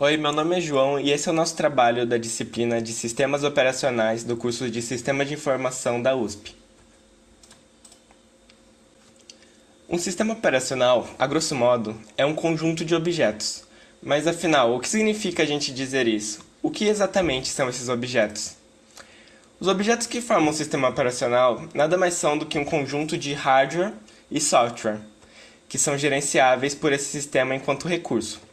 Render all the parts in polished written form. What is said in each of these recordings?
Oi, meu nome é João e esse é o nosso trabalho da disciplina de Sistemas Operacionais do curso de Sistema de Informação da USP. Um sistema operacional, a grosso modo, é um conjunto de objetos. Mas afinal, o que significa a gente dizer isso? O que exatamente são esses objetos? Os objetos que formam um sistema operacional nada mais são do que um conjunto de hardware e software, que são gerenciáveis por esse sistema enquanto recurso.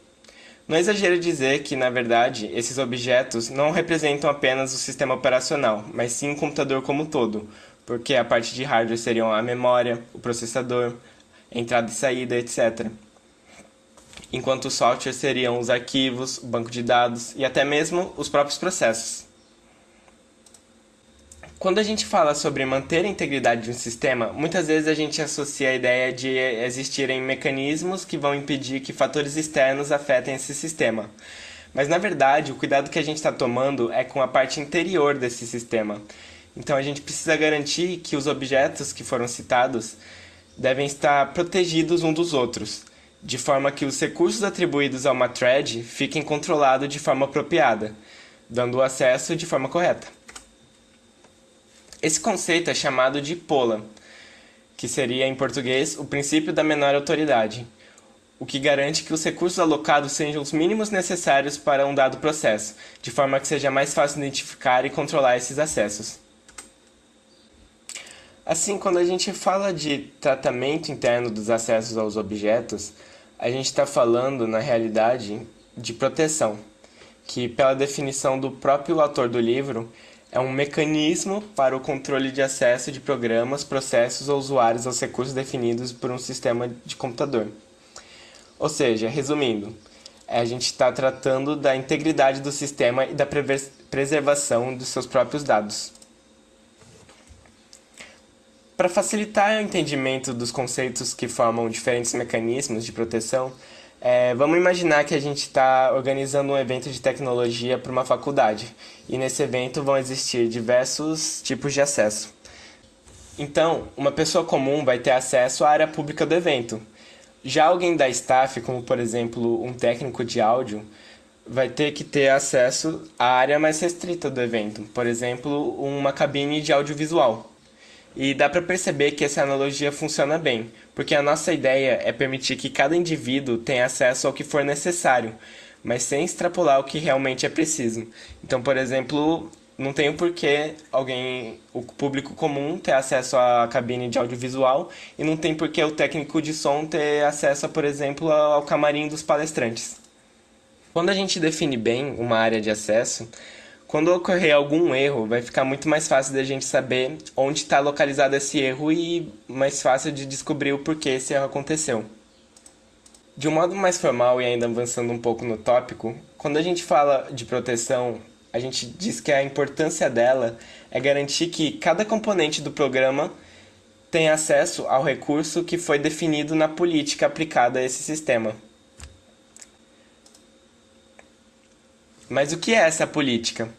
Não é exagero dizer que, na verdade, esses objetos não representam apenas o sistema operacional, mas sim o computador como um todo, porque a parte de hardware seriam a memória, o processador, entrada e saída, etc. Enquanto o software seriam os arquivos, o banco de dados e até mesmo os próprios processos. Quando a gente fala sobre manter a integridade de um sistema, muitas vezes a gente associa a ideia de existirem mecanismos que vão impedir que fatores externos afetem esse sistema. Mas na verdade, o cuidado que a gente está tomando é com a parte interior desse sistema. Então a gente precisa garantir que os objetos que foram citados devem estar protegidos uns dos outros, de forma que os recursos atribuídos a uma thread fiquem controlados de forma apropriada, dando o acesso de forma correta. Esse conceito é chamado de POLA, que seria em português o princípio da menor autoridade, o que garante que os recursos alocados sejam os mínimos necessários para um dado processo, de forma que seja mais fácil identificar e controlar esses acessos. Assim, quando a gente fala de tratamento interno dos acessos aos objetos, a gente está falando, na realidade, de proteção, que, pela definição do próprio autor do livro, é um mecanismo para o controle de acesso de programas, processos ou usuários aos recursos definidos por um sistema de computador. Ou seja, resumindo, a gente está tratando da integridade do sistema e da preservação dos seus próprios dados. Para facilitar o entendimento dos conceitos que formam diferentes mecanismos de proteção, vamos imaginar que a gente está organizando um evento de tecnologia para uma faculdade, e nesse evento vão existir diversos tipos de acesso. Então, uma pessoa comum vai ter acesso à área pública do evento. Já alguém da staff, como por exemplo um técnico de áudio, vai ter que ter acesso à área mais restrita do evento, por exemplo, uma cabine de audiovisual. E dá para perceber que essa analogia funciona bem, porque a nossa ideia é permitir que cada indivíduo tenha acesso ao que for necessário, mas sem extrapolar o que realmente é preciso. Então, por exemplo, não tem o porquê o público comum ter acesso à cabine de audiovisual e não tem porquê o técnico de som ter acesso, por exemplo, ao camarim dos palestrantes. Quando a gente define bem uma área de acesso, quando ocorrer algum erro, vai ficar muito mais fácil da gente saber onde está localizado esse erro e mais fácil de descobrir o porquê esse erro aconteceu. De um modo mais formal e ainda avançando um pouco no tópico, quando a gente fala de proteção, a gente diz que a importância dela é garantir que cada componente do programa tenha acesso ao recurso que foi definido na política aplicada a esse sistema. Mas o que é essa política?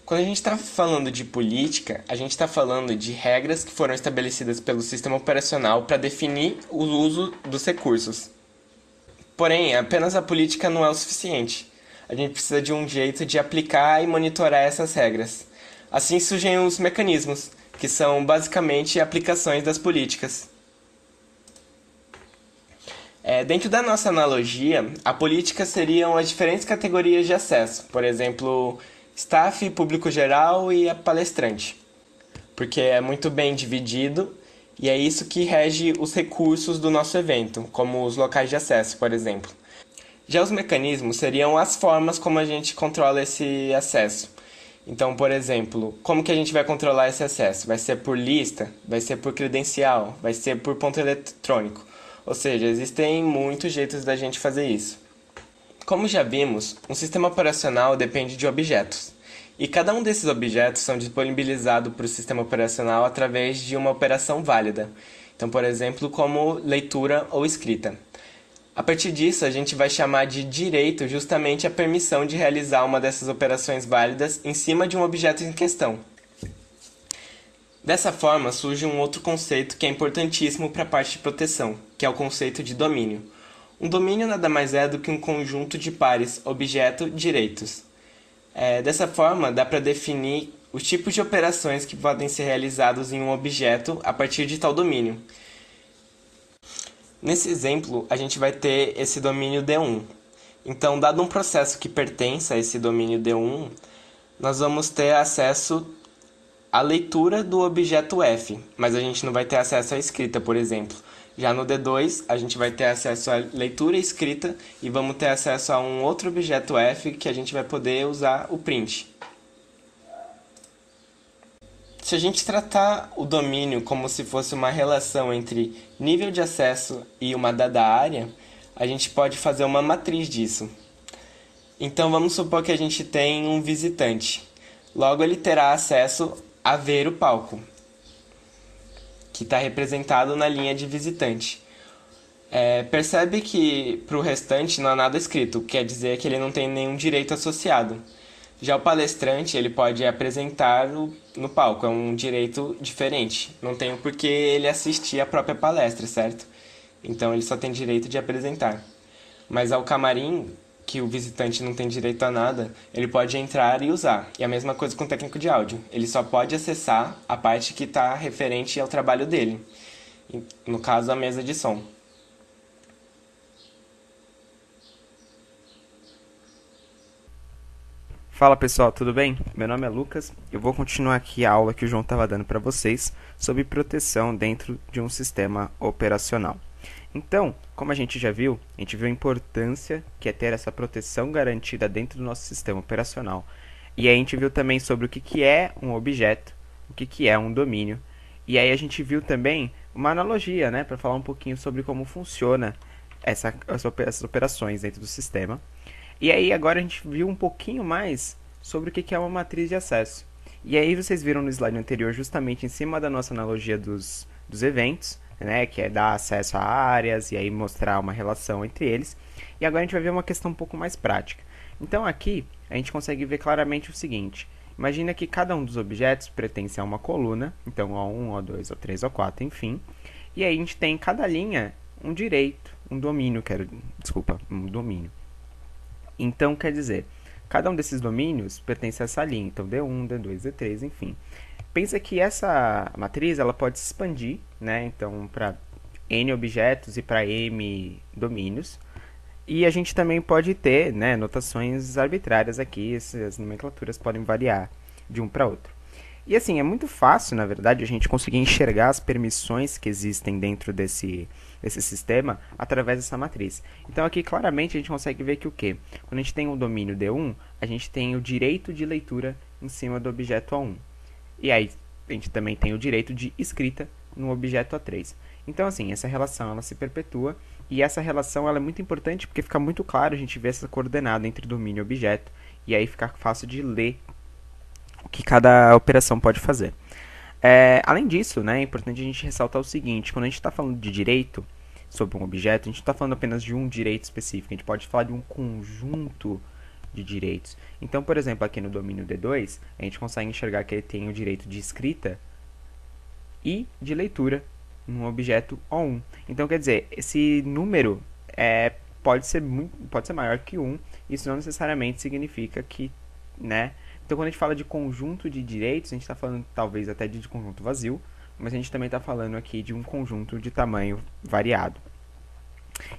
Quando a gente está falando de política, a gente está falando de regras que foram estabelecidas pelo sistema operacional para definir o uso dos recursos. Porém, apenas a política não é o suficiente. A gente precisa de um jeito de aplicar e monitorar essas regras. Assim surgem os mecanismos, que são basicamente aplicações das políticas. Dentro da nossa analogia, a política seriam as diferentes categorias de acesso, por exemplo, staff, público geral e a palestrante, porque é muito bem dividido e é isso que rege os recursos do nosso evento, como os locais de acesso, por exemplo. Já os mecanismos seriam as formas como a gente controla esse acesso. Então, por exemplo, como que a gente vai controlar esse acesso? Vai ser por lista? Vai ser por credencial? Vai ser por ponto eletrônico? Ou seja, existem muitos jeitos da gente fazer isso. Como já vimos, um sistema operacional depende de objetos, e cada um desses objetos são disponibilizados para o sistema operacional através de uma operação válida. Então, por exemplo, como leitura ou escrita. A partir disso, a gente vai chamar de direito justamente a permissão de realizar uma dessas operações válidas em cima de um objeto em questão. Dessa forma, surge um outro conceito que é importantíssimo para a parte de proteção, que é o conceito de domínio. Um domínio nada mais é do que um conjunto de pares objeto-direitos. Dessa forma, dá para definir os tipos de operações que podem ser realizados em um objeto a partir de tal domínio. Nesse exemplo, a gente vai ter esse domínio D1. Então, dado um processo que pertence a esse domínio D1, nós vamos ter acesso à leitura do objeto F, mas a gente não vai ter acesso à escrita, por exemplo. Já no D2, a gente vai ter acesso à leitura e escrita e vamos ter acesso a um outro objeto F que a gente vai poder usar o print. Se a gente tratar o domínio como se fosse uma relação entre nível de acesso e uma dada área, a gente pode fazer uma matriz disso. Então vamos supor que a gente tem um visitante. Logo ele terá acesso a ver o palco, que está representado na linha de visitante. Percebe que para o restante não há nada escrito, quer dizer que ele não tem nenhum direito associado. Já o palestrante ele pode apresentar no palco, é um direito diferente. Não tem o porquê ele assistir a própria palestra, certo? Então ele só tem direito de apresentar. Mas ao camarim, que o visitante não tem direito a nada, ele pode entrar e usar. E a mesma coisa com o técnico de áudio. Ele só pode acessar a parte que está referente ao trabalho dele. No caso, a mesa de som. Fala pessoal, tudo bem? Meu nome é Lucas. Eu vou continuar aqui a aula que o João estava dando para vocês sobre proteção dentro de um sistema operacional. Então, como a gente viu a importância que é ter essa proteção garantida dentro do nosso sistema operacional. E aí a gente viu também sobre o que é um objeto, o que é um domínio. E aí a gente viu também uma analogia, né, para falar um pouquinho sobre como funciona essas operações dentro do sistema. E aí agora a gente viu um pouquinho mais sobre o que é uma matriz de acesso. E aí vocês viram no slide anterior, justamente em cima da nossa analogia dos eventos, né, que é dar acesso a áreas e aí mostrar uma relação entre eles. E agora a gente vai ver uma questão um pouco mais prática. Então aqui a gente consegue ver claramente o seguinte. Imagina que cada um dos objetos pertence a uma coluna, então O1, O2, O3, O4, enfim. E aí a gente tem em cada linha um direito, um domínio, um domínio. Então, quer dizer, cada um desses domínios pertence a essa linha. Então, D1, D2, D3, enfim. Pensa que essa matriz ela pode se expandir, né? Então, para N objetos e para M domínios. E a gente também pode ter, né, notações arbitrárias aqui. Essas nomenclaturas podem variar de um para outro. E assim, é muito fácil, na verdade, a gente conseguir enxergar as permissões que existem dentro desse sistema através dessa matriz. Então aqui claramente a gente consegue ver que o quê? Quando a gente tem o domínio D1, a gente tem o direito de leitura em cima do objeto A1. E aí a gente também tem o direito de escrita no objeto A3. Então assim, essa relação ela se perpetua e essa relação ela é muito importante porque fica muito claro a gente ver essa coordenada entre domínio e objeto e aí fica fácil de ler o que cada operação pode fazer. Além disso, né, é importante a gente ressaltar o seguinte, quando a gente está falando de direito sobre um objeto, a gente não está falando apenas de um direito específico, a gente pode falar de um conjunto de direitos. Então, por exemplo, aqui no domínio D2, a gente consegue enxergar que ele tem o direito de escrita e de leitura no objeto O1. Então, quer dizer, esse número pode ser maior que 1, isso não necessariamente significa que, né? Então, quando a gente fala de conjunto de direitos, a gente está falando talvez até de conjunto vazio, mas a gente também está falando aqui de um conjunto de tamanho variado.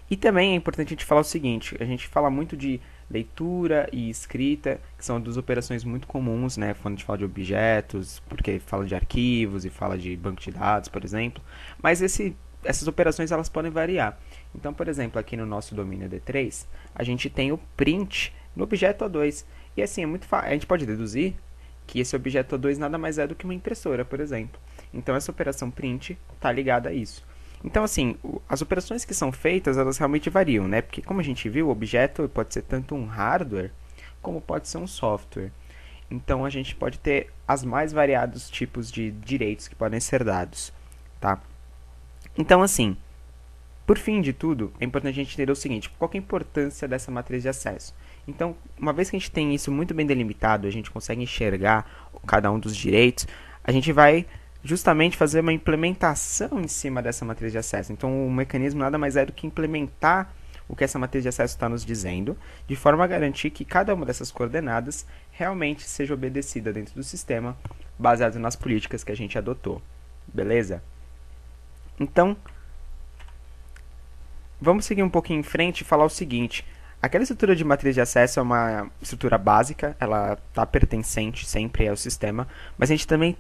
E também é importante a gente falar o seguinte, a gente fala muito de leitura e escrita, que são duas operações muito comuns, né, quando a gente fala de objetos, porque fala de arquivos e fala de banco de dados, por exemplo, mas essas operações elas podem variar. Então, por exemplo, aqui no nosso domínio D3, a gente tem o print no objeto A2, e assim, é muito fácil. A gente pode deduzir que esse objeto A2 nada mais é do que uma impressora, por exemplo. Então, essa operação print está ligada a isso. Então, assim, as operações que são feitas, elas realmente variam, né? Porque, como a gente viu, o objeto pode ser tanto um hardware, como pode ser um software. Então, a gente pode ter as mais variados tipos de direitos que podem ser dados, tá? Então, assim, por fim de tudo, é importante a gente entender o seguinte, qual que é a importância dessa matriz de acesso? Então, uma vez que a gente tem isso muito bem delimitado, a gente consegue enxergar cada um dos direitos, a gente vai justamente fazer uma implementação em cima dessa matriz de acesso. Então, o mecanismo nada mais é do que implementar o que essa matriz de acesso está nos dizendo, de forma a garantir que cada uma dessas coordenadas realmente seja obedecida dentro do sistema, baseado nas políticas que a gente adotou. Beleza? Então, vamos seguir um pouquinho em frente e falar o seguinte. Aquela estrutura de matriz de acesso é uma estrutura básica, ela está pertencente sempre ao sistema, mas a gente também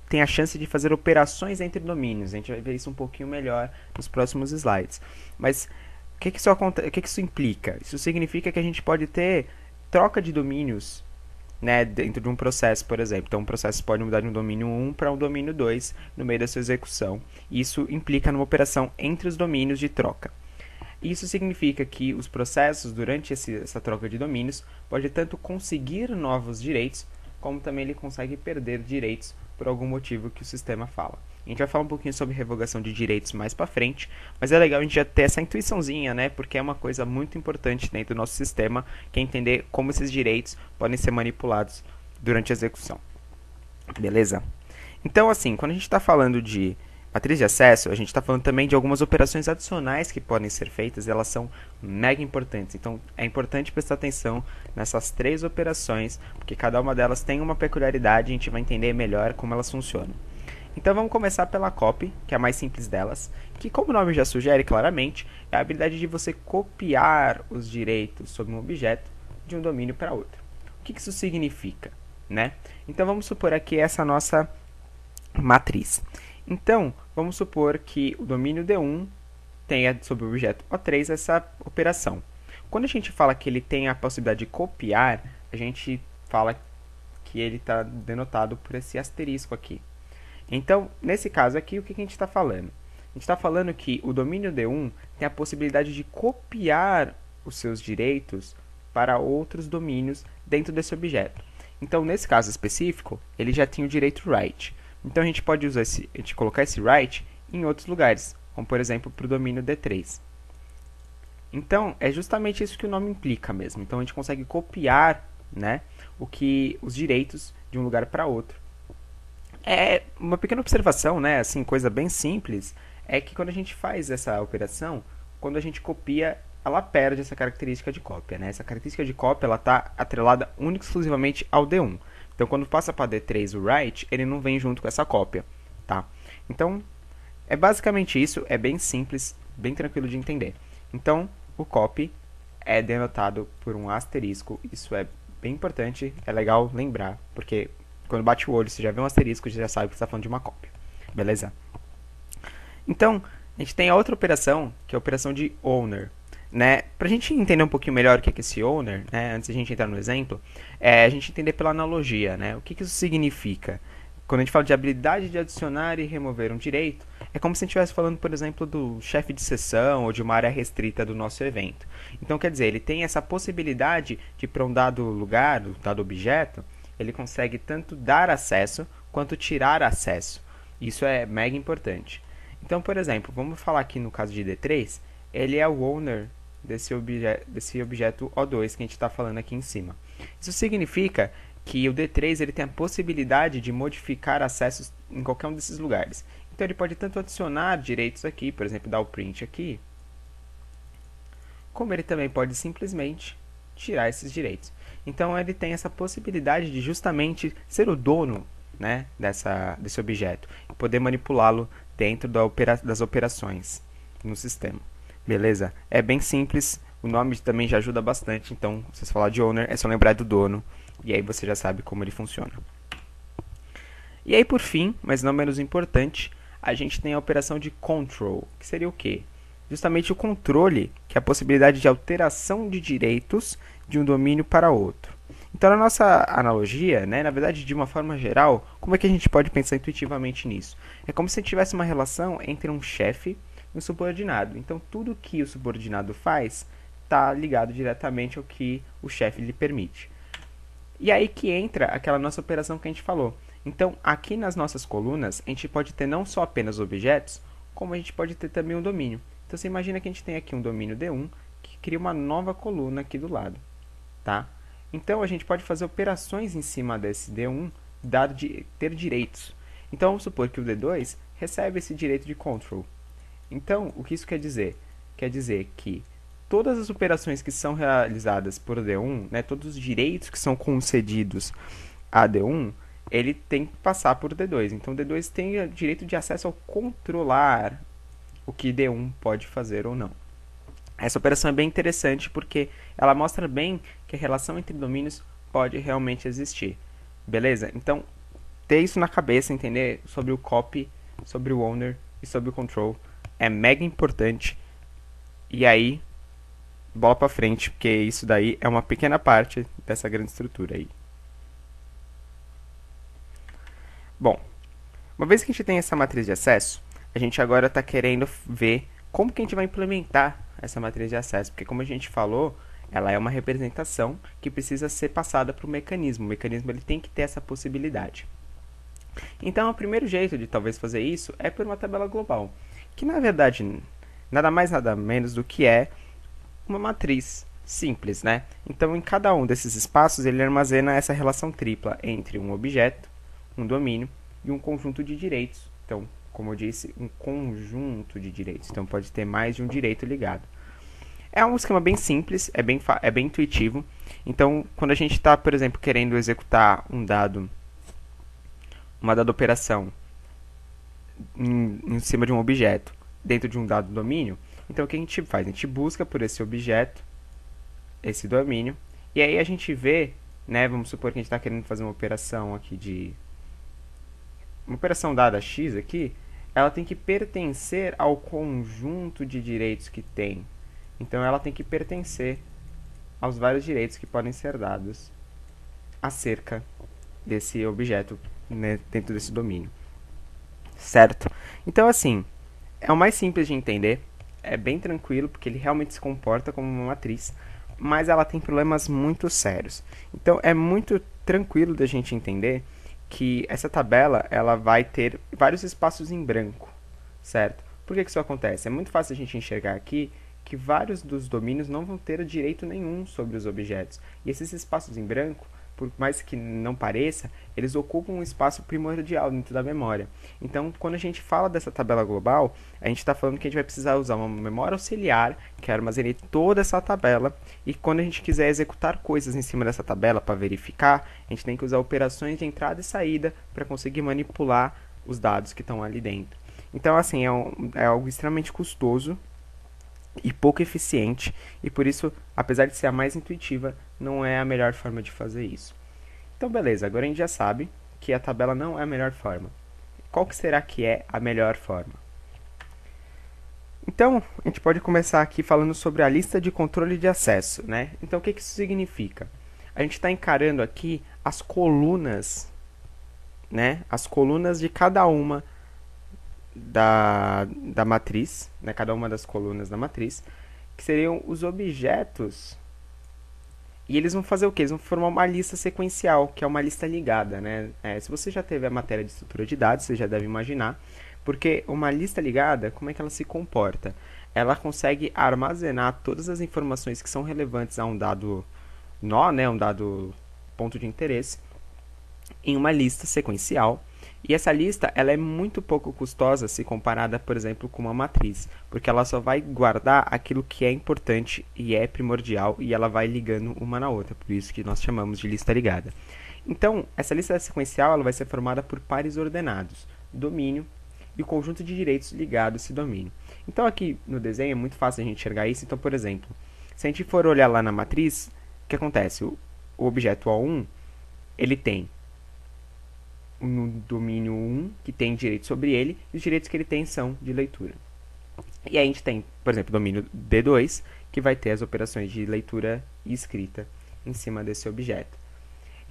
tem a chance de fazer operações entre domínios. A gente vai ver isso um pouquinho melhor nos próximos slides. Mas o que que isso implica? Isso significa que a gente pode ter troca de domínios, né, dentro de um processo, por exemplo. Então, um processo pode mudar de um domínio 1 para um domínio 2 no meio da sua execução. Isso implica numa operação entre os domínios de troca. Isso significa que os processos, durante essa troca de domínios, pode tanto conseguir novos direitos, como também ele consegue perder direitos por algum motivo que o sistema fala. A gente vai falar um pouquinho sobre revogação de direitos mais para frente, mas é legal a gente já ter essa intuiçãozinha, né? Porque é uma coisa muito importante dentro do nosso sistema, que é entender como esses direitos podem ser manipulados durante a execução. Beleza? Então, assim, quando a gente está falando de matriz de acesso, a gente está falando também de algumas operações adicionais que podem ser feitas, e elas são mega importantes. Então, é importante prestar atenção nessas 3 operações, porque cada uma delas tem uma peculiaridade e a gente vai entender melhor como elas funcionam. Então, vamos começar pela copy, que é a mais simples delas, que, como o nome já sugere claramente, é a habilidade de você copiar os direitos sobre um objeto de um domínio para outro. O que isso significa, né? Então, vamos supor aqui essa nossa matriz. Então, vamos supor que o domínio D1 tenha sobre o objeto O3 essa operação. Quando a gente fala que ele tem a possibilidade de copiar, a gente fala que ele está denotado por esse asterisco aqui. Então, nesse caso aqui, o que a gente está falando? A gente está falando que o domínio D1 tem a possibilidade de copiar os seus direitos para outros domínios dentro desse objeto. Então, nesse caso específico, ele já tinha o direito write. Então, a gente pode colocar esse write em outros lugares, como, por exemplo, para o domínio D3. Então, é justamente isso que o nome implica mesmo. Então, a gente consegue copiar, né, os direitos de um lugar para outro. É uma pequena observação, né, assim, coisa bem simples, é que quando a gente faz essa operação, quando a gente copia, ela perde essa característica de cópia, né? Essa característica de cópia, ela está atrelada única e exclusivamente ao D1. Então, quando passa para D3 o write, ele não vem junto com essa cópia, tá? Então, é basicamente isso, é bem simples, bem tranquilo de entender. Então, o copy é denotado por um asterisco, isso é bem importante, é legal lembrar, porque quando bate o olho, você já vê um asterisco, você já sabe que você está falando de uma cópia, beleza? Então, a gente tem a outra operação, que é a operação de owner. Né? Para a gente entender um pouquinho melhor o que é esse owner, né? Antes de a gente entrar no exemplo, a gente entender pela analogia, né? O que isso significa? Quando a gente fala de habilidade de adicionar e remover um direito, é como se a gente estivesse falando, por exemplo, do chefe de sessão ou de uma área restrita do nosso evento. Então, quer dizer, ele tem essa possibilidade de, para um dado lugar, um dado objeto, ele consegue tanto dar acesso quanto tirar acesso. Isso é mega importante. Então, por exemplo, vamos falar aqui no caso de D3, ele é o owner desse objeto O2 que a gente está falando aqui em cima. Isso significa que o D3 ele tem a possibilidade de modificar acessos em qualquer um desses lugares. Então ele pode tanto adicionar direitos aqui, por exemplo, dar o print aqui, como ele também pode simplesmente tirar esses direitos. Então ele tem essa possibilidade de justamente ser o dono, né, desse objeto e poder manipulá-lo dentro das operações no sistema. Beleza? É bem simples, o nome também já ajuda bastante, então se você falar de owner é só lembrar do dono e aí você já sabe como ele funciona. E aí por fim, mas não menos importante, a gente tem a operação de control, que seria o quê? Justamente o controle, que é a possibilidade de alteração de direitos de um domínio para outro. Então, na nossa analogia, né, na verdade, de uma forma geral, como é que a gente pode pensar intuitivamente nisso? É como se tivesse uma relação entre um chefe e um subordinado. Então, tudo que o subordinado faz está ligado diretamente ao que o chefe lhe permite. E aí que entra aquela nossa operação que a gente falou. Então, aqui nas nossas colunas, a gente pode ter não só apenas objetos, como a gente pode ter também um domínio. Então, você imagina que a gente tem aqui um domínio D1, que cria uma nova coluna aqui do lado, tá? Então, a gente pode fazer operações em cima desse D1, ter direitos. Então, vamos supor que o D2 recebe esse direito de control. Então, o que isso quer dizer? Quer dizer que todas as operações que são realizadas por D1, né, todos os direitos que são concedidos a D1, ele tem que passar por D2. Então, D2 tem o direito de acesso ao controlar o que D1 pode fazer ou não. Essa operação é bem interessante porque ela mostra bem que a relação entre domínios pode realmente existir. Beleza? Então, ter isso na cabeça, entender sobre o copy, sobre o owner e sobre o control é mega importante. E aí, bola pra frente, porque isso daí é uma pequena parte dessa grande estrutura aí. Bom, uma vez que a gente tem essa matriz de acesso, a gente agora está querendo ver como que a gente vai implementar essa matriz de acesso, porque como a gente falou, ela é uma representação que precisa ser passada para o mecanismo. O mecanismo ele tem que ter essa possibilidade. Então, o primeiro jeito de talvez fazer isso é por uma tabela global, que na verdade nada mais nada menos do que é uma matriz simples, né? Então, em cada um desses espaços, ele armazena essa relação tripla entre um objeto, um domínio e um conjunto de direitos. Então, como eu disse, um conjunto de direitos. Então, pode ter mais de um direito ligado. É um esquema bem simples, é bem intuitivo. Então, quando a gente está, por exemplo, querendo executar uma dada operação em cima de um objeto dentro de um dado domínio, então o que a gente faz? A gente busca por esse objeto, esse domínio, e aí a gente vê, né, vamos supor que a gente está querendo fazer uma operação aqui uma operação dada x aqui, ela tem que pertencer ao conjunto de direitos que tem. Então ela tem que pertencer aos vários direitos que podem ser dados acerca desse objeto, né, dentro desse domínio. Certo? Então, assim, é o mais simples de entender, é bem tranquilo, porque ele realmente se comporta como uma matriz, mas ela tem problemas muito sérios. Então, é muito tranquilo da gente entender que essa tabela ela vai ter vários espaços em branco, certo? Por que isso acontece? É muito fácil a gente enxergar aqui que vários dos domínios não vão ter direito nenhum sobre os objetos. E esses espaços em branco, por mais que não pareça, eles ocupam um espaço primordial dentro da memória. Então, quando a gente fala dessa tabela global, a gente está falando que a gente vai precisar usar uma memória auxiliar que armazene toda essa tabela, e quando a gente quiser executar coisas em cima dessa tabela para verificar, a gente tem que usar operações de entrada e saída para conseguir manipular os dados que estão ali dentro. Então, assim, é algo extremamente custoso e pouco eficiente, e por isso, apesar de ser a mais intuitiva, não é a melhor forma de fazer isso. Então, beleza, agora a gente já sabe que a tabela não é a melhor forma. Qual que será que é a melhor forma? Então, a gente pode começar aqui falando sobre a lista de controle de acesso, né? Então, o que isso significa? A gente está encarando aqui as colunas, né? As colunas de cada uma da matriz, né, cada uma das colunas da matriz, que seriam os objetos, e eles vão fazer o quê? Eles vão formar uma lista sequencial, que é uma lista ligada, né? Se você já teve a matéria de estrutura de dados, você já deve imaginar, porque uma lista ligada, como é que ela se comporta? Ela consegue armazenar todas as informações que são relevantes a um dado nó, né, um dado ponto de interesse, em uma lista sequencial. E essa lista ela é muito pouco custosa se comparada, por exemplo, com uma matriz, porque ela só vai guardar aquilo que é importante e é primordial, e ela vai ligando uma na outra, por isso que nós chamamos de lista ligada. Então, essa lista sequencial ela vai ser formada por pares ordenados, domínio e o conjunto de direitos ligados a esse domínio. Então, aqui no desenho é muito fácil a gente enxergar isso. Então, por exemplo, se a gente for olhar lá na matriz, o que acontece? O objeto O1 ele tem no domínio 1, que tem direito sobre ele, e os direitos que ele tem são de leitura. E aí a gente tem, por exemplo, o domínio D2, que vai ter as operações de leitura e escrita em cima desse objeto.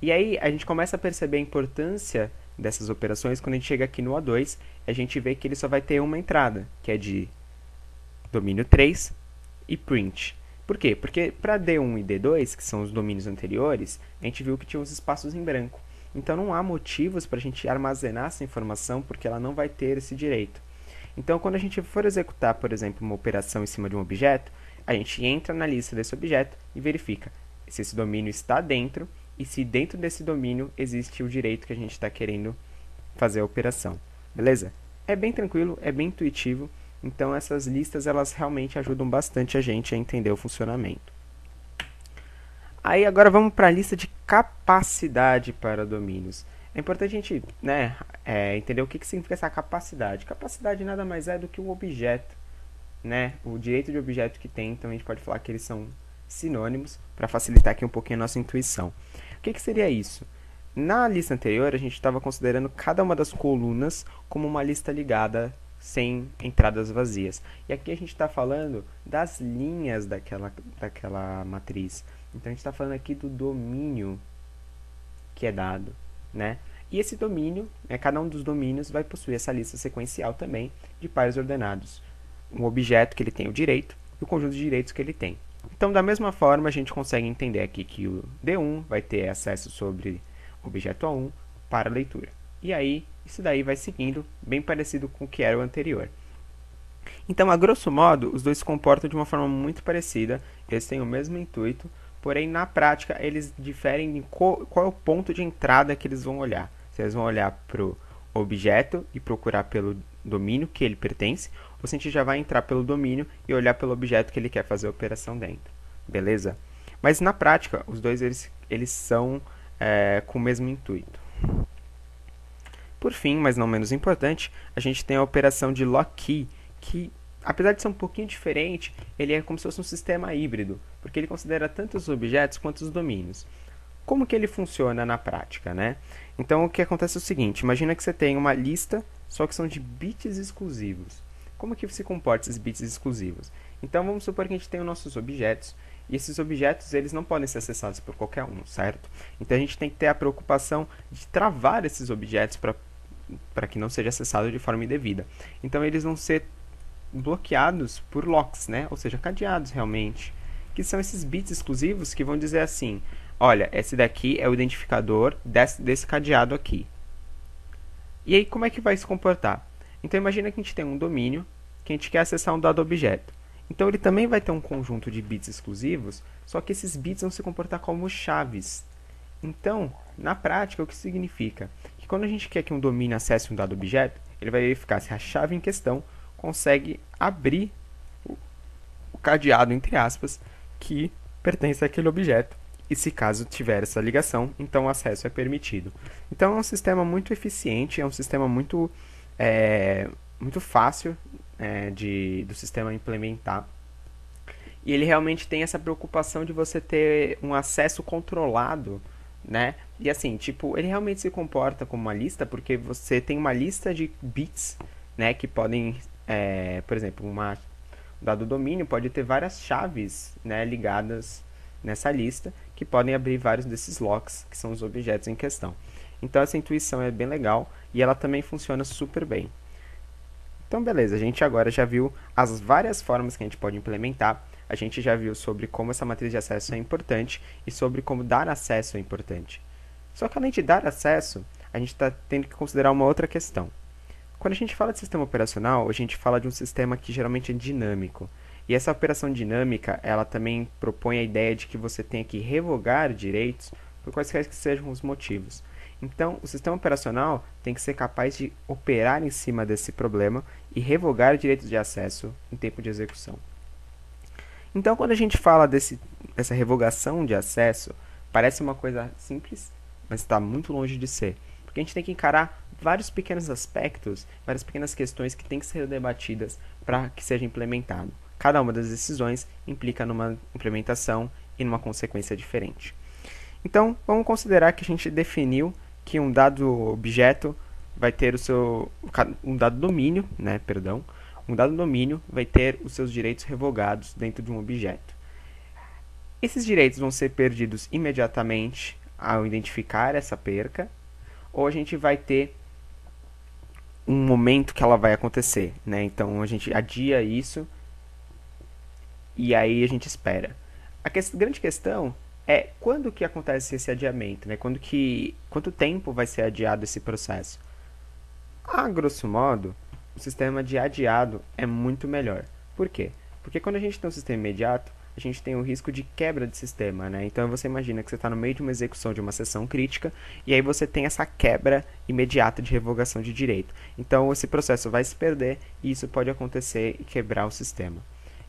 E aí a gente começa a perceber a importância dessas operações quando a gente chega aqui no O2, a gente vê que ele só vai ter uma entrada, que é de domínio 3 e print. Por quê? Porque para D1 e D2, que são os domínios anteriores, a gente viu que tinha uns espaços em branco. Então, não há motivos para a gente armazenar essa informação, porque ela não vai ter esse direito. Então, quando a gente for executar, por exemplo, uma operação em cima de um objeto, a gente entra na lista desse objeto e verifica se esse domínio está dentro e se dentro desse domínio existe o direito que a gente está querendo fazer a operação. Beleza? É bem tranquilo, é bem intuitivo, Então essas listas elas realmente ajudam bastante a gente a entender o funcionamento. Aí agora vamos para a lista de capacidade para domínios. É importante a gente, né, entender o que significa essa capacidade. Capacidade nada mais é do que um objeto, né, o direito de objeto que tem. Então a gente pode falar que eles são sinônimos para facilitar aqui um pouquinho a nossa intuição. O que seria isso? Na lista anterior a gente estava considerando cada uma das colunas como uma lista ligada sem entradas vazias. E aqui a gente está falando das linhas daquela matriz. Então a gente está falando aqui do domínio que é dado, né? E esse domínio, cada um dos domínios vai possuir essa lista sequencial também de pares ordenados. Um objeto que ele tem o direito e o conjunto de direitos que ele tem. Então, da mesma forma, a gente consegue entender aqui que o D1 vai ter acesso sobre o objeto A1 para leitura. E aí, isso daí vai seguindo, bem parecido com o que era o anterior. Então, a grosso modo, os dois se comportam de uma forma muito parecida, eles têm o mesmo intuito, porém, na prática, eles diferem em qual é o ponto de entrada que eles vão olhar. Se eles vão olhar para o objeto e procurar pelo domínio que ele pertence, ou se a gente já vai entrar pelo domínio e olhar pelo objeto que ele quer fazer a operação dentro. Beleza? Mas, na prática, os dois eles são com o mesmo intuito. Por fim, mas não menos importante, a gente tem a operação de lock-key, que, apesar de ser um pouquinho diferente, ele é como se fosse um sistema híbrido, porque ele considera tanto os objetos quanto os domínios. Como que ele funciona na prática, né? Então, o que acontece é o seguinte, imagina que você tem uma lista, só que são de bits exclusivos. Como que se comporta esses bits exclusivos? Então, vamos supor que a gente tem os nossos objetos, e esses objetos eles não podem ser acessados por qualquer um, certo? Então, a gente tem que ter a preocupação de travar esses objetos para que não seja acessado de forma indevida. Então, eles vão ser bloqueados por locks, né? Ou seja, cadeados realmente, que são esses bits exclusivos que vão dizer assim, olha, esse daqui é o identificador desse cadeado aqui. E aí, como é que vai se comportar? Então, imagina que a gente tem um domínio que a gente quer acessar um dado objeto. Então, ele também vai ter um conjunto de bits exclusivos, só que esses bits vão se comportar como chaves. Então, na prática, o que significa? Que quando a gente quer que um domínio acesse um dado objeto, ele vai verificar se a chave em questão consegue abrir o cadeado, entre aspas, que pertence àquele objeto. E se caso tiver essa ligação, então o acesso é permitido. Então é um sistema muito eficiente, é um sistema muito fácil do sistema implementar. E ele realmente tem essa preocupação de você ter um acesso controlado, né? E assim, tipo, ele realmente se comporta como uma lista, porque você tem uma lista de bits, né, que podem, por exemplo, um dado domínio pode ter várias chaves, né, ligadas nessa lista, que podem abrir vários desses locks, que são os objetos em questão. Então essa intuição é bem legal e ela também funciona super bem. Então beleza, a gente agora já viu as várias formas que a gente pode implementar, a gente já viu sobre como essa matriz de acesso é importante e sobre como dar acesso é importante. Só que além de dar acesso, a gente está tendo que considerar uma outra questão. Quando a gente fala de sistema operacional, a gente fala de um sistema que geralmente é dinâmico. E essa operação dinâmica, ela também propõe a ideia de que você tenha que revogar direitos por quaisquer que sejam os motivos. Então, o sistema operacional tem que ser capaz de operar em cima desse problema e revogar direitos de acesso em tempo de execução. Então, quando a gente fala dessa revogação de acesso, parece uma coisa simples, mas está muito longe de ser. Porque a gente tem que encarar vários pequenos aspectos, várias pequenas questões que têm que ser debatidas para que seja implementado. Cada uma das decisões implica numa implementação e numa consequência diferente. Então, vamos considerar que a gente definiu que um dado objeto vai ter um dado domínio, um dado domínio vai ter os seus direitos revogados dentro de um objeto. Esses direitos vão ser perdidos imediatamente ao identificar essa perca, ou a gente vai ter um momento que ela vai acontecer, né? Então a gente adia isso e aí a gente espera. Grande questão é quando que acontece esse adiamento, né? Quanto tempo vai ser adiado esse processo? A grosso modo, o sistema de adiado é muito melhor. Por quê? Porque quando a gente tem um sistema imediato, a gente tem o risco de quebra de sistema, né? Então você imagina que você está no meio de uma execução de uma sessão crítica e aí você tem essa quebra imediata de revogação de direito. Então esse processo vai se perder e isso pode acontecer e quebrar o sistema.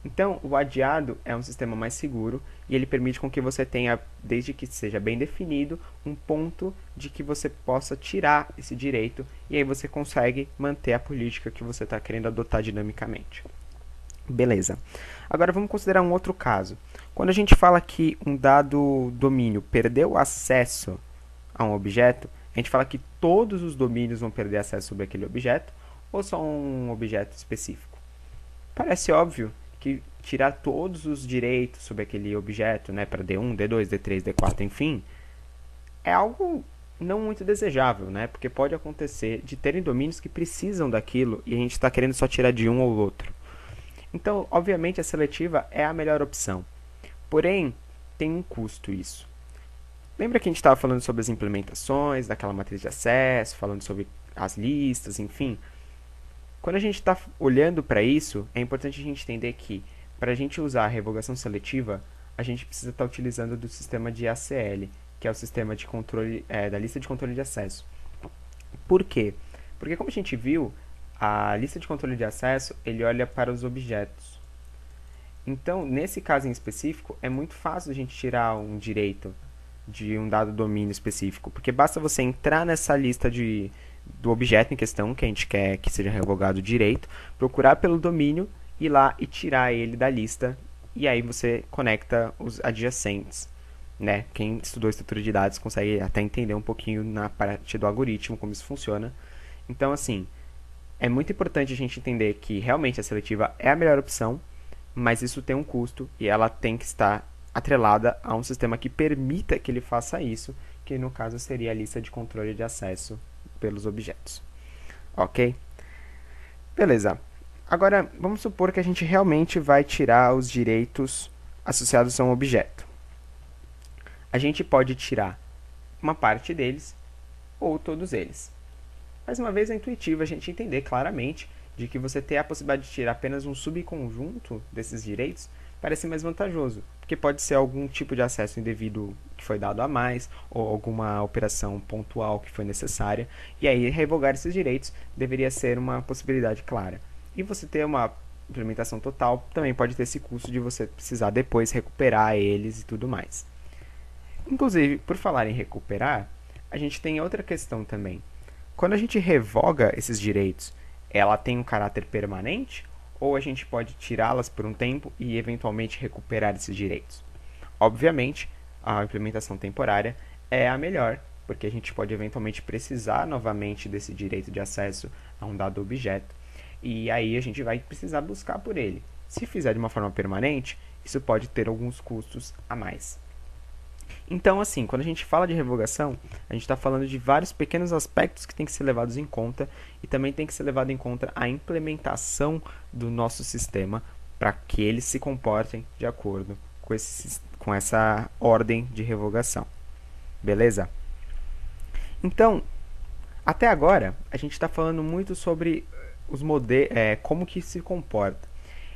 Então, o adiado é um sistema mais seguro e ele permite com que você tenha, desde que seja bem definido, um ponto de que você possa tirar esse direito e aí você consegue manter a política que você está querendo adotar dinamicamente. Beleza. Agora vamos considerar um outro caso. Quando a gente fala que um dado domínio perdeu acesso a um objeto, a gente fala que todos os domínios vão perder acesso sobre aquele objeto ou só um objeto específico? Parece óbvio que tirar todos os direitos sobre aquele objeto, né, para D1, D2, D3, D4, enfim, é algo não muito desejável, né, porque pode acontecer de terem domínios que precisam daquilo e a gente está querendo só tirar de um ou outro. Então, obviamente, a seletiva é a melhor opção. Porém, tem um custo isso. Lembra que a gente estava falando sobre as implementações daquela matriz de acesso, falando sobre as listas, enfim? Quando a gente está olhando para isso, é importante a gente entender que, para a gente usar a revogação seletiva, a gente precisa estar utilizando do sistema de ACL, que é o sistema de controle da lista de controle de acesso. Por quê? Porque, como a gente viu, a lista de controle de acesso ele olha para os objetos. Então, nesse caso em específico, é muito fácil a gente tirar um direito de um dado domínio específico, porque basta você entrar nessa lista do objeto em questão, que a gente quer que seja revogado o direito, procurar pelo domínio, ir lá e tirar ele da lista, e aí você conecta os adjacentes. Né? Quem estudou estrutura de dados consegue até entender um pouquinho na parte do algoritmo, como isso funciona. Então, assim, é muito importante a gente entender que realmente a seletiva é a melhor opção, mas isso tem um custo e ela tem que estar atrelada a um sistema que permita que ele faça isso, que no caso seria a lista de controle de acesso pelos objetos. Ok? Beleza. Agora, vamos supor que a gente realmente vai tirar os direitos associados a um objeto. A gente pode tirar uma parte deles ou todos eles. Mais uma vez, é intuitivo a gente entender claramente de que você ter a possibilidade de tirar apenas um subconjunto desses direitos parece mais vantajoso, porque pode ser algum tipo de acesso indevido que foi dado a mais, ou alguma operação pontual que foi necessária, e aí revogar esses direitos deveria ser uma possibilidade clara. E você ter uma implementação total também pode ter esse custo de você precisar depois recuperar eles e tudo mais. Inclusive, por falar em recuperar, a gente tem outra questão também. Quando a gente revoga esses direitos, ela tem um caráter permanente ou a gente pode tirá-las por um tempo e eventualmente recuperar esses direitos? Obviamente, a implementação temporária é a melhor, porque a gente pode eventualmente precisar novamente desse direito de acesso a um dado objeto, e aí a gente vai precisar buscar por ele. Se fizer de uma forma permanente, isso pode ter alguns custos a mais. Então, assim, quando a gente fala de revogação, a gente está falando de vários pequenos aspectos que têm que ser levados em conta e também tem que ser levado em conta a implementação do nosso sistema para que eles se comportem de acordo com essa ordem de revogação. Beleza? Então, até agora, a gente está falando muito sobre os como que se comporta.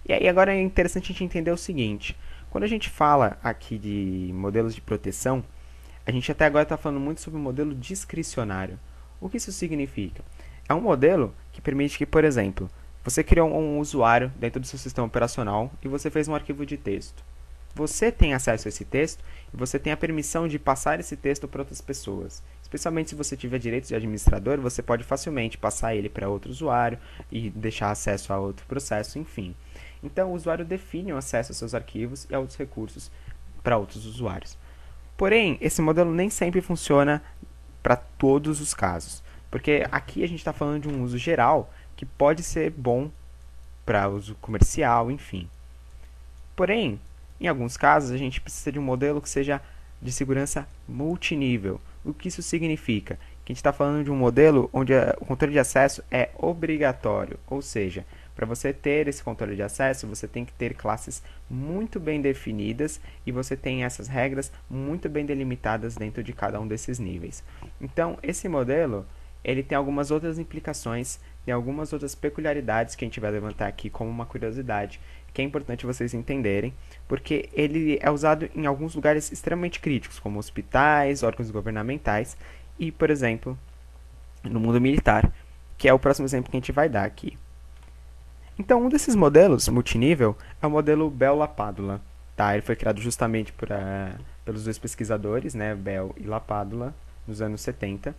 E aí agora é interessante a gente entender o seguinte. Quando a gente fala aqui de modelos de proteção, a gente até agora está falando muito sobre o modelo discricionário. O que isso significa? É um modelo que permite que, por exemplo, você criou um usuário dentro do seu sistema operacional e você fez um arquivo de texto. Você tem acesso a esse texto e você tem a permissão de passar esse texto para outras pessoas. Especialmente se você tiver direitos de administrador, você pode facilmente passar ele para outro usuário e deixar acesso a outro processo, enfim. Então, o usuário define o acesso aos seus arquivos e a outros recursos para outros usuários. Porém, esse modelo nem sempre funciona para todos os casos, porque aqui a gente está falando de um uso geral que pode ser bom para uso comercial, enfim. Porém, em alguns casos, a gente precisa de um modelo que seja de segurança multinível. O que isso significa? Que a gente está falando de um modelo onde o controle de acesso é obrigatório, ou seja, para você ter esse controle de acesso, você tem que ter classes muito bem definidas e você tem essas regras muito bem delimitadas dentro de cada um desses níveis. Então, esse modelo, ele tem algumas outras implicações, tem algumas outras peculiaridades que a gente vai levantar aqui como uma curiosidade, que é importante vocês entenderem, porque ele é usado em alguns lugares extremamente críticos, como hospitais, órgãos governamentais e, por exemplo, no mundo militar, que é o próximo exemplo que a gente vai dar aqui. Então, um desses modelos multinível é o modelo Bell-LaPadula. Tá? Ele foi criado justamente pelos dois pesquisadores, né, Bell e LaPadula, nos anos 70.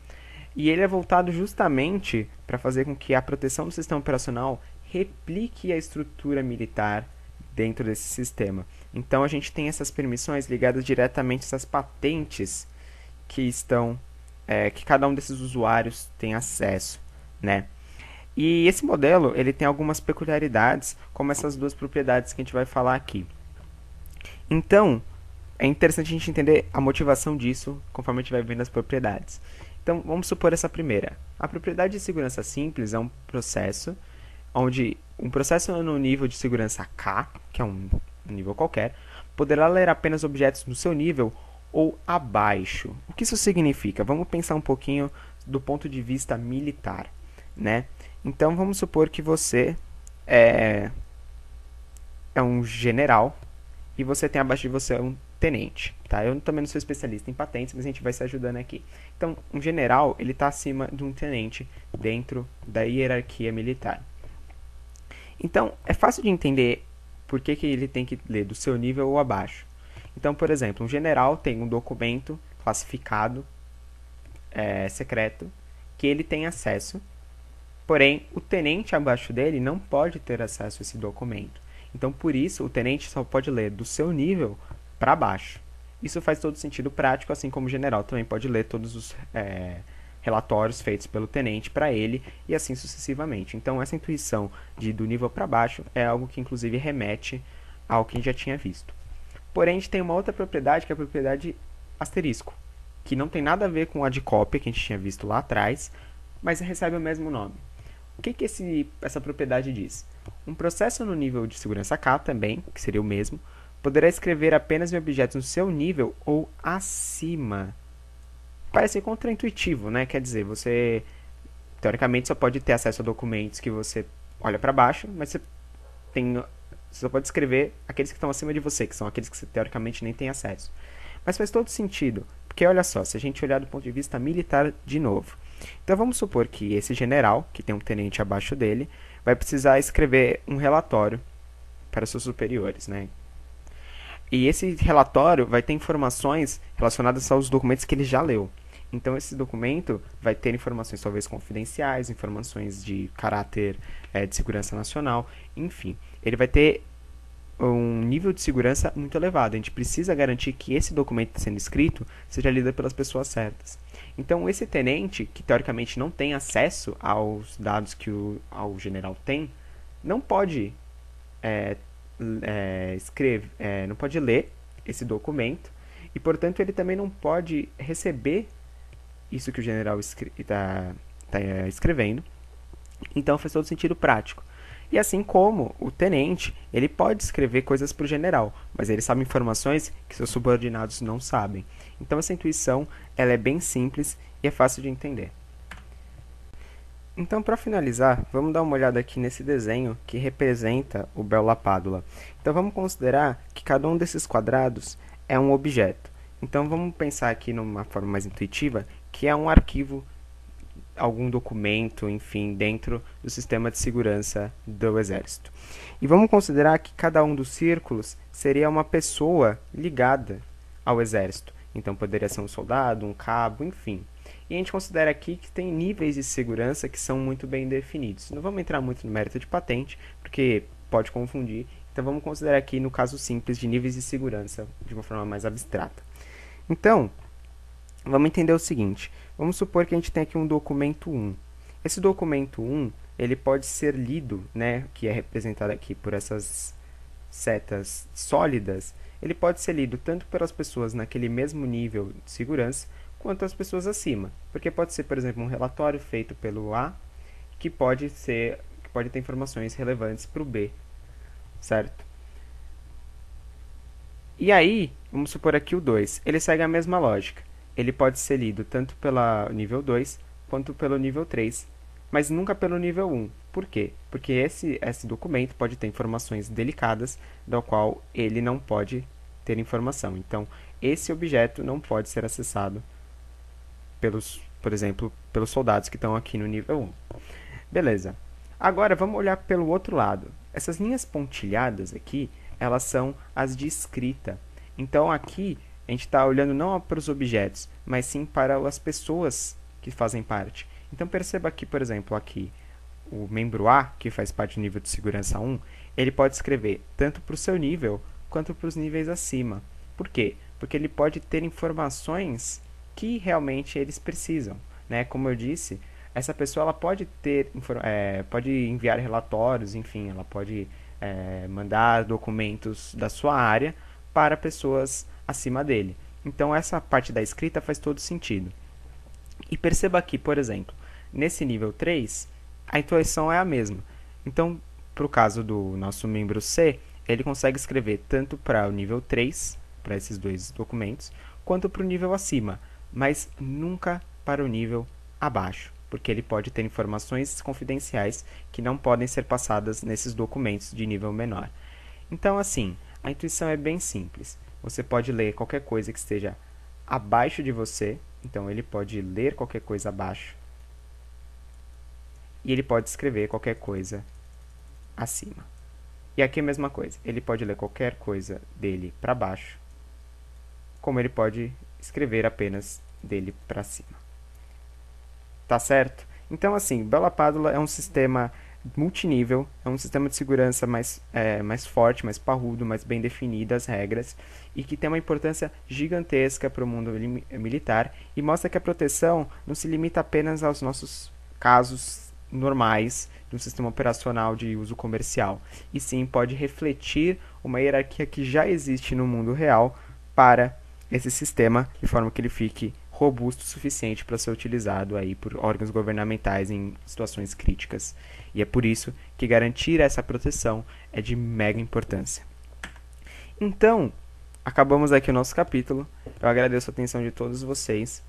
E ele é voltado justamente para fazer com que a proteção do sistema operacional replique a estrutura militar dentro desse sistema. Então, a gente tem essas permissões ligadas diretamente a essas patentes que estão, que cada um desses usuários tem acesso, né? E esse modelo ele tem algumas peculiaridades, como essas duas propriedades que a gente vai falar aqui. Então, é interessante a gente entender a motivação disso conforme a gente vai vendo as propriedades. Então, vamos supor essa primeira. A propriedade de segurança simples é um processo onde um processo no nível de segurança K, que é um nível qualquer, poderá ler apenas objetos no seu nível ou abaixo. O que isso significa? Vamos pensar um pouquinho do ponto de vista militar, né? Então, vamos supor que você é um general e você tem abaixo de você um tenente, tá? Eu também não sou especialista em patentes, mas a gente vai se ajudando aqui. Então, um general, ele está acima de um tenente dentro da hierarquia militar. Então, é fácil de entender por que ele tem que ler do seu nível ou abaixo. Então, por exemplo, um general tem um documento classificado, secreto, que ele tem acesso, porém, o tenente abaixo dele não pode ter acesso a esse documento. Então, por isso, o tenente só pode ler do seu nível para baixo. Isso faz todo sentido prático, assim como o general também pode ler todos os relatórios feitos pelo tenente para ele e assim sucessivamente. Então, essa intuição de do nível para baixo é algo que, inclusive, remete ao que a gente já tinha visto. Porém, a gente tem uma outra propriedade, que é a propriedade asterisco, que não tem nada a ver com a de cópia que a gente tinha visto lá atrás, mas recebe o mesmo nome. O que essa propriedade diz? Um processo no nível de segurança K também, que seria o mesmo, poderá escrever apenas em objetos no seu nível ou acima. Parece contraintuitivo, né? Quer dizer, você teoricamente só pode ter acesso a documentos que você olha para baixo, mas você só pode escrever aqueles que estão acima de você, que são aqueles que você teoricamente nem tem acesso. Mas faz todo sentido, porque olha só, se a gente olhar do ponto de vista militar de novo. Então vamos supor que esse general, que tem um tenente abaixo dele, vai precisar escrever um relatório para seus superiores, né? E esse relatório vai ter informações relacionadas aos documentos que ele já leu. Então esse documento vai ter informações talvez confidenciais, informações de caráter de segurança nacional, enfim. Ele vai ter um nível de segurança muito elevado. A gente precisa garantir que esse documento que está sendo escrito seja lido pelas pessoas certas. Então, esse tenente, que teoricamente não tem acesso aos dados que o general tem, não pode não pode ler esse documento e, portanto, ele também não pode receber isso que o general está escrevendo. Então, faz todo sentido prático. E assim como o tenente, ele pode escrever coisas para o general, mas ele sabe informações que seus subordinados não sabem. Então essa intuição ela é bem simples e é fácil de entender. Então, para finalizar, vamos dar uma olhada aqui nesse desenho que representa o Bell-LaPadula. Então vamos considerar que cada um desses quadrados é um objeto. Então vamos pensar aqui numa forma mais intuitiva, que é um arquivo, algum documento, enfim, dentro do sistema de segurança do Exército. E vamos considerar que cada um dos círculos seria uma pessoa ligada ao Exército. Então, poderia ser um soldado, um cabo, enfim. E a gente considera aqui que tem níveis de segurança que são muito bem definidos. Não vamos entrar muito no mérito de patente, porque pode confundir. Então, vamos considerar aqui, no caso simples, de níveis de segurança de uma forma mais abstrata. Então, vamos entender o seguinte. Vamos supor que a gente tem aqui um documento 1. Esse documento 1, ele pode ser lido, né, que é representado aqui por essas setas sólidas, ele pode ser lido tanto pelas pessoas naquele mesmo nível de segurança, quanto as pessoas acima. Porque pode ser, por exemplo, um relatório feito pelo A, que pode ter informações relevantes para o B, certo? E aí, vamos supor aqui o 2, ele segue a mesma lógica. Ele pode ser lido tanto pelo nível 2 quanto pelo nível 3, mas nunca pelo nível 1. Por quê? Porque esse documento pode ter informações delicadas, da qual ele não pode ter informação. Então, esse objeto não pode ser acessado por exemplo, pelos soldados que estão aqui no nível 1. Beleza. Agora, vamos olhar pelo outro lado. Essas linhas pontilhadas aqui, elas são as de escrita. Então, aqui, a gente está olhando não para os objetos, mas sim para as pessoas que fazem parte. Então, perceba aqui, por exemplo, aqui, o membro A, que faz parte do nível de segurança 1, ele pode escrever tanto para o seu nível, quanto para os níveis acima. Por quê? Porque ele pode ter informações que realmente eles precisam, né? Como eu disse, essa pessoa ela pode pode enviar relatórios, enfim, ela pode mandar documentos da sua área para pessoas acima dele. Então, essa parte da escrita faz todo sentido. E perceba aqui, por exemplo, nesse nível 3, a intuição é a mesma. Então, para o caso do nosso membro C, ele consegue escrever tanto para o nível 3, para esses dois documentos, quanto para o nível acima, mas nunca para o nível abaixo, porque ele pode ter informações confidenciais que não podem ser passadas nesses documentos de nível menor. Então, assim, a intuição é bem simples. Você pode ler qualquer coisa que esteja abaixo de você, então ele pode ler qualquer coisa abaixo, e ele pode escrever qualquer coisa acima. E aqui a mesma coisa, ele pode ler qualquer coisa dele para baixo, como ele pode escrever apenas dele para cima. Tá certo? Então, assim, Bella Padula é um sistema multinível, é um sistema de segurança mais forte, mais parrudo, mais bem definido as regras, e que tem uma importância gigantesca para o mundo militar, e mostra que a proteção não se limita apenas aos nossos casos normais de um sistema operacional de uso comercial, e sim pode refletir uma hierarquia que já existe no mundo real para esse sistema, de forma que ele fique robusto o suficiente para ser utilizado aí por órgãos governamentais em situações críticas. E é por isso que garantir essa proteção é de mega importância. Então, acabamos aqui o nosso capítulo. Eu agradeço a atenção de todos vocês.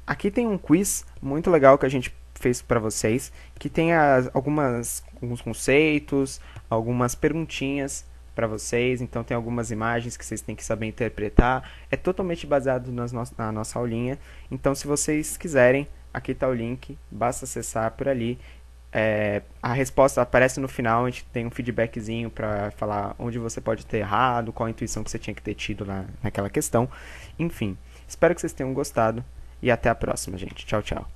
Aqui tem um quiz muito legal que a gente fez para vocês, que tem alguns conceitos, algumas perguntinhas para vocês, então tem algumas imagens que vocês têm que saber interpretar. É totalmente baseado na nossa aulinha, então se vocês quiserem, aqui está o link, basta acessar por ali. A resposta aparece no final, a gente tem um feedbackzinho para falar onde você pode ter errado, qual a intuição que você tinha que ter tido naquela questão. Enfim, espero que vocês tenham gostado e até a próxima, gente. Tchau, tchau.